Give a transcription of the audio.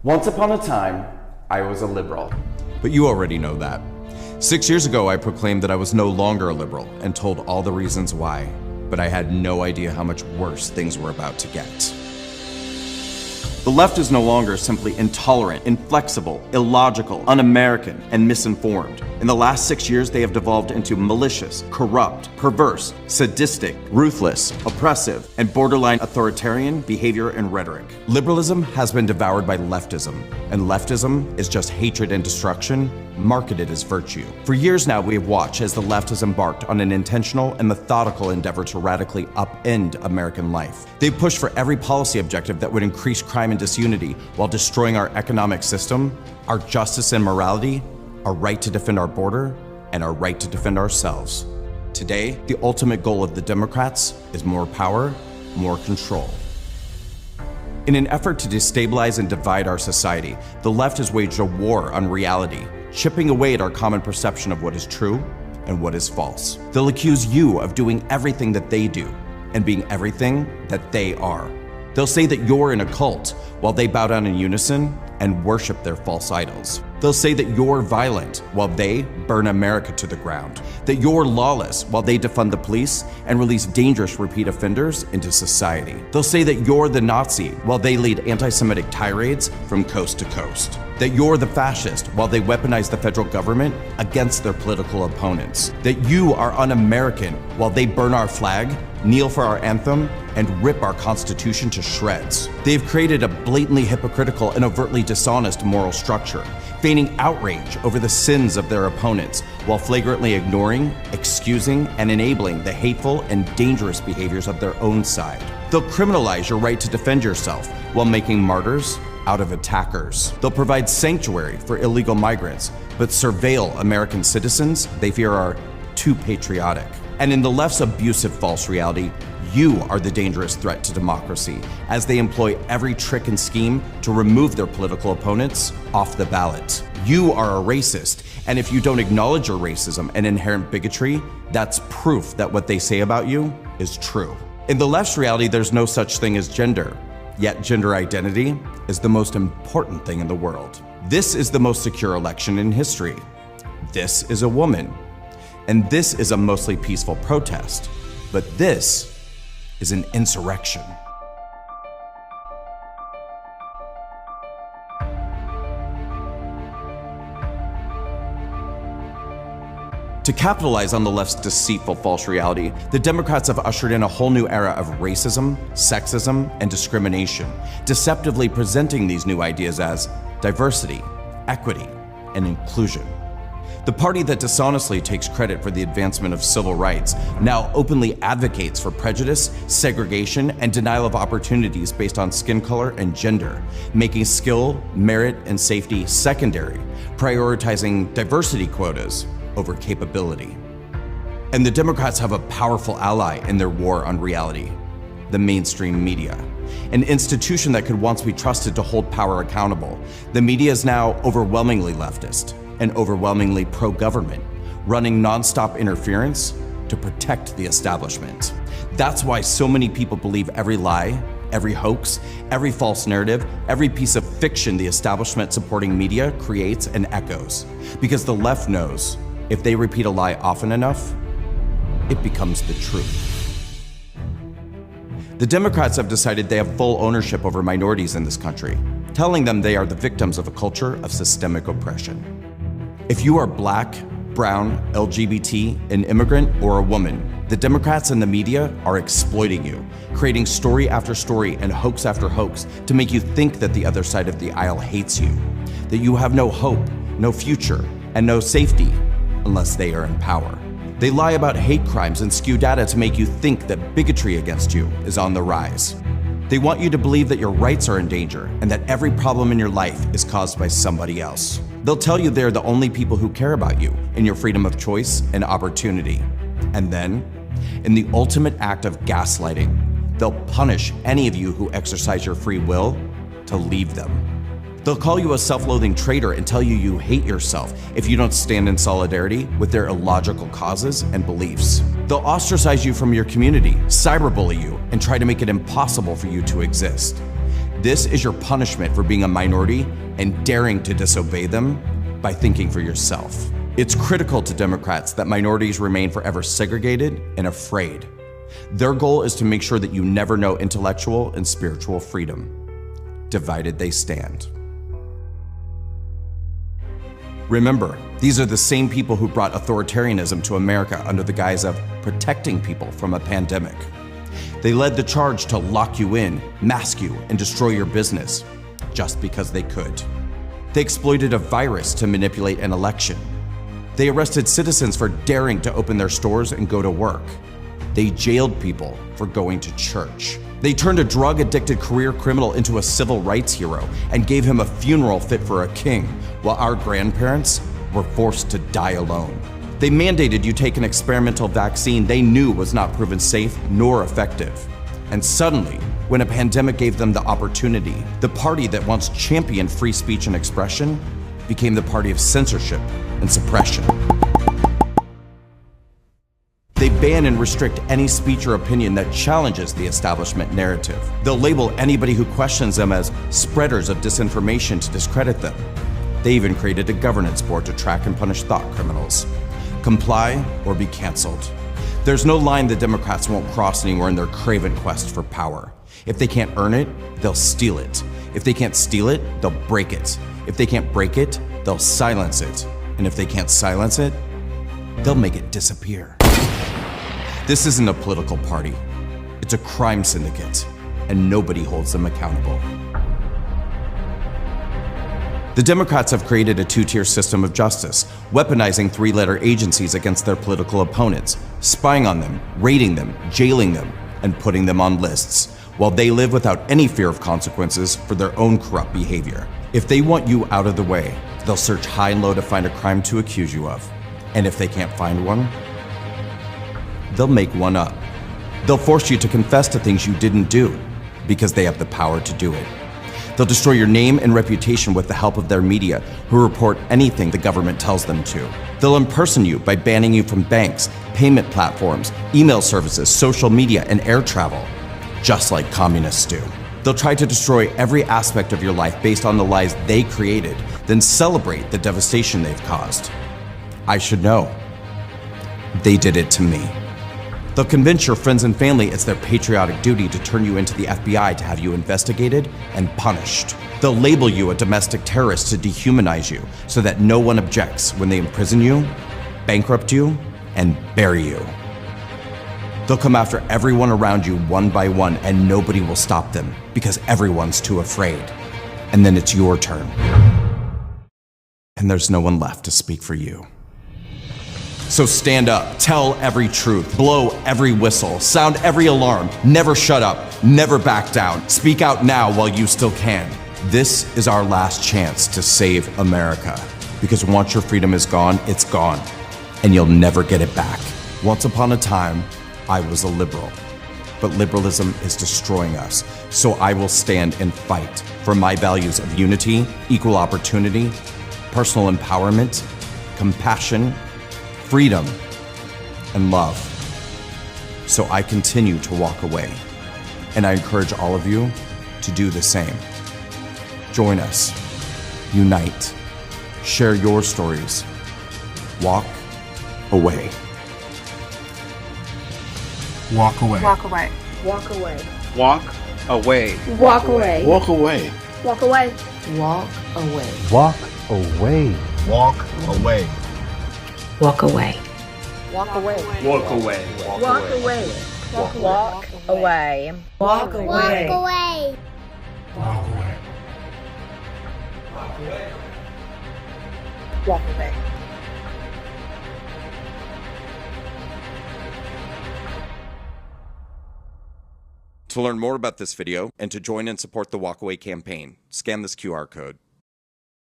Once upon a time, I was a liberal. But you already know that. 6 years ago, I proclaimed that I was no longer a liberal and told all the reasons why, but I had no idea how much worse things were about to get. The left is no longer simply intolerant, inflexible, illogical, un-American, and misinformed. In the last 6 years, they have devolved into malicious, corrupt, perverse, sadistic, ruthless, oppressive, and borderline authoritarian behavior and rhetoric. Liberalism has been devoured by leftism, and leftism is just hatred and destruction marketed as virtue. For years now, we have watched as the left has embarked on an intentional and methodical endeavor to radically upend American life. They've pushed for every policy objective that would increase crime and disunity while destroying our economic system, our justice and morality, our right to defend our border, and our right to defend ourselves. Today, the ultimate goal of the Democrats is more power, more control. In an effort to destabilize and divide our society, the left has waged a war on reality, chipping away at our common perception of what is true and what is false. They'll accuse you of doing everything that they do and being everything that they are. They'll say that you're in a cult while they bow down in unison and worship their false idols. They'll say that you're violent while they burn America to the ground, that you're lawless while they defund the police and release dangerous repeat offenders into society. They'll say that you're the Nazi while they lead anti-Semitic tirades from coast to coast, that you're the fascist while they weaponize the federal government against their political opponents, that you are un-American while they burn our flag, kneel for our anthem, and rip our Constitution to shreds. They've created a blatantly hypocritical and overtly dishonest moral structure, feigning outrage over the sins of their opponents while flagrantly ignoring, excusing, and enabling the hateful and dangerous behaviors of their own side. They'll criminalize your right to defend yourself while making martyrs out of attackers. They'll provide sanctuary for illegal migrants, but surveil American citizens they fear are too patriotic. And in the left's abusive false reality, you are the dangerous threat to democracy as they employ every trick and scheme to remove their political opponents off the ballot. You are a racist, and if you don't acknowledge your racism and inherent bigotry, that's proof that what they say about you is true. In the left's reality, there's no such thing as gender, yet gender identity is the most important thing in the world. This is the most secure election in history. This is a woman. And this is a mostly peaceful protest, but this is an insurrection. To capitalize on the left's deceitful false reality, the Democrats have ushered in a whole new era of racism, sexism, and discrimination, deceptively presenting these new ideas as diversity, equity, and inclusion. The party that dishonestly takes credit for the advancement of civil rights now openly advocates for prejudice, segregation, and denial of opportunities based on skin color and gender, making skill, merit, and safety secondary, prioritizing diversity quotas over capability. And the Democrats have a powerful ally in their war on reality: the mainstream media. An institution that could once be trusted to hold power accountable, the media is now overwhelmingly leftist and overwhelmingly pro-government, running nonstop interference to protect the establishment. That's why so many people believe every lie, every hoax, every false narrative, every piece of fiction the establishment supporting media creates and echoes. Because the left knows if they repeat a lie often enough, it becomes the truth. The Democrats have decided they have full ownership over minorities in this country, telling them they are the victims of a culture of systemic oppression. If you are black, brown, LGBT, an immigrant, or a woman, the Democrats and the media are exploiting you, creating story after story and hoax after hoax to make you think that the other side of the aisle hates you, that you have no hope, no future, and no safety unless they are in power. They lie about hate crimes and skew data to make you think that bigotry against you is on the rise. They want you to believe that your rights are in danger and that every problem in your life is caused by somebody else. They'll tell you they're the only people who care about you and your freedom of choice and opportunity. And then, in the ultimate act of gaslighting, they'll punish any of you who exercise your free will to leave them. They'll call you a self-loathing traitor and tell you you hate yourself if you don't stand in solidarity with their illogical causes and beliefs. They'll ostracize you from your community, cyberbully you, and try to make it impossible for you to exist. This is your punishment for being a minority and daring to disobey them by thinking for yourself. It's critical to Democrats that minorities remain forever segregated and afraid. Their goal is to make sure that you never know intellectual and spiritual freedom. Divided they stand. Remember, these are the same people who brought authoritarianism to America under the guise of protecting people from a pandemic. They led the charge to lock you in, mask you, and destroy your business, just because they could. They exploited a virus to manipulate an election. They arrested citizens for daring to open their stores and go to work. They jailed people for going to church. They turned a drug-addicted career criminal into a civil rights hero and gave him a funeral fit for a king, while our grandparents were forced to die alone. They mandated you take an experimental vaccine they knew was not proven safe nor effective. And suddenly, when a pandemic gave them the opportunity, the party that once championed free speech and expression became the party of censorship and suppression. They ban and restrict any speech or opinion that challenges the establishment narrative. They'll label anybody who questions them as spreaders of disinformation to discredit them. They even created a governance board to track and punish thought criminals. Comply or be canceled. There's no line the Democrats won't cross anymore in their craven quest for power. If they can't earn it, they'll steal it. If they can't steal it, they'll break it. If they can't break it, they'll silence it. And if they can't silence it, they'll make it disappear. This isn't a political party. It's a crime syndicate, and nobody holds them accountable. The Democrats have created a two-tier system of justice, weaponizing three-letter agencies against their political opponents, spying on them, raiding them, jailing them, and putting them on lists, while they live without any fear of consequences for their own corrupt behavior. If they want you out of the way, they'll search high and low to find a crime to accuse you of. And if they can't find one, they'll make one up. They'll force you to confess to things you didn't do, because they have the power to do it. They'll destroy your name and reputation with the help of their media, who report anything the government tells them to. They'll impersonate you by banning you from banks, payment platforms, email services, social media, and air travel, just like communists do. They'll try to destroy every aspect of your life based on the lies they created, then celebrate the devastation they've caused. I should know. They did it to me. They'll convince your friends and family it's their patriotic duty to turn you into the FBI to have you investigated and punished. They'll label you a domestic terrorist to dehumanize you so that no one objects when they imprison you, bankrupt you, and bury you. They'll come after everyone around you one by one, and nobody will stop them because everyone's too afraid. And then it's your turn. And there's no one left to speak for you. So stand up, tell every truth, blow every whistle, sound every alarm, never shut up, never back down. Speak out now while you still can. This is our last chance to save America. Because once your freedom is gone, it's gone. And you'll never get it back. Once upon a time, I was a liberal. But liberalism is destroying us. So I will stand and fight for my values of unity, equal opportunity, personal empowerment, compassion, freedom, and love. So I continue to walk away, and I encourage all of you to do the same. Join us, unite, share your stories, walk away. Walk away. Walk away. Walk away. Walk away. Walk away. Walk away. Walk away. Walk away. Walk away. Walk away. Walk away. Walk away. Walk away. Walk away. Walk away. Walk away. Walk away. Walk away. Walk away. To learn more about this video and to join and support the Walkaway campaign, scan this QR code.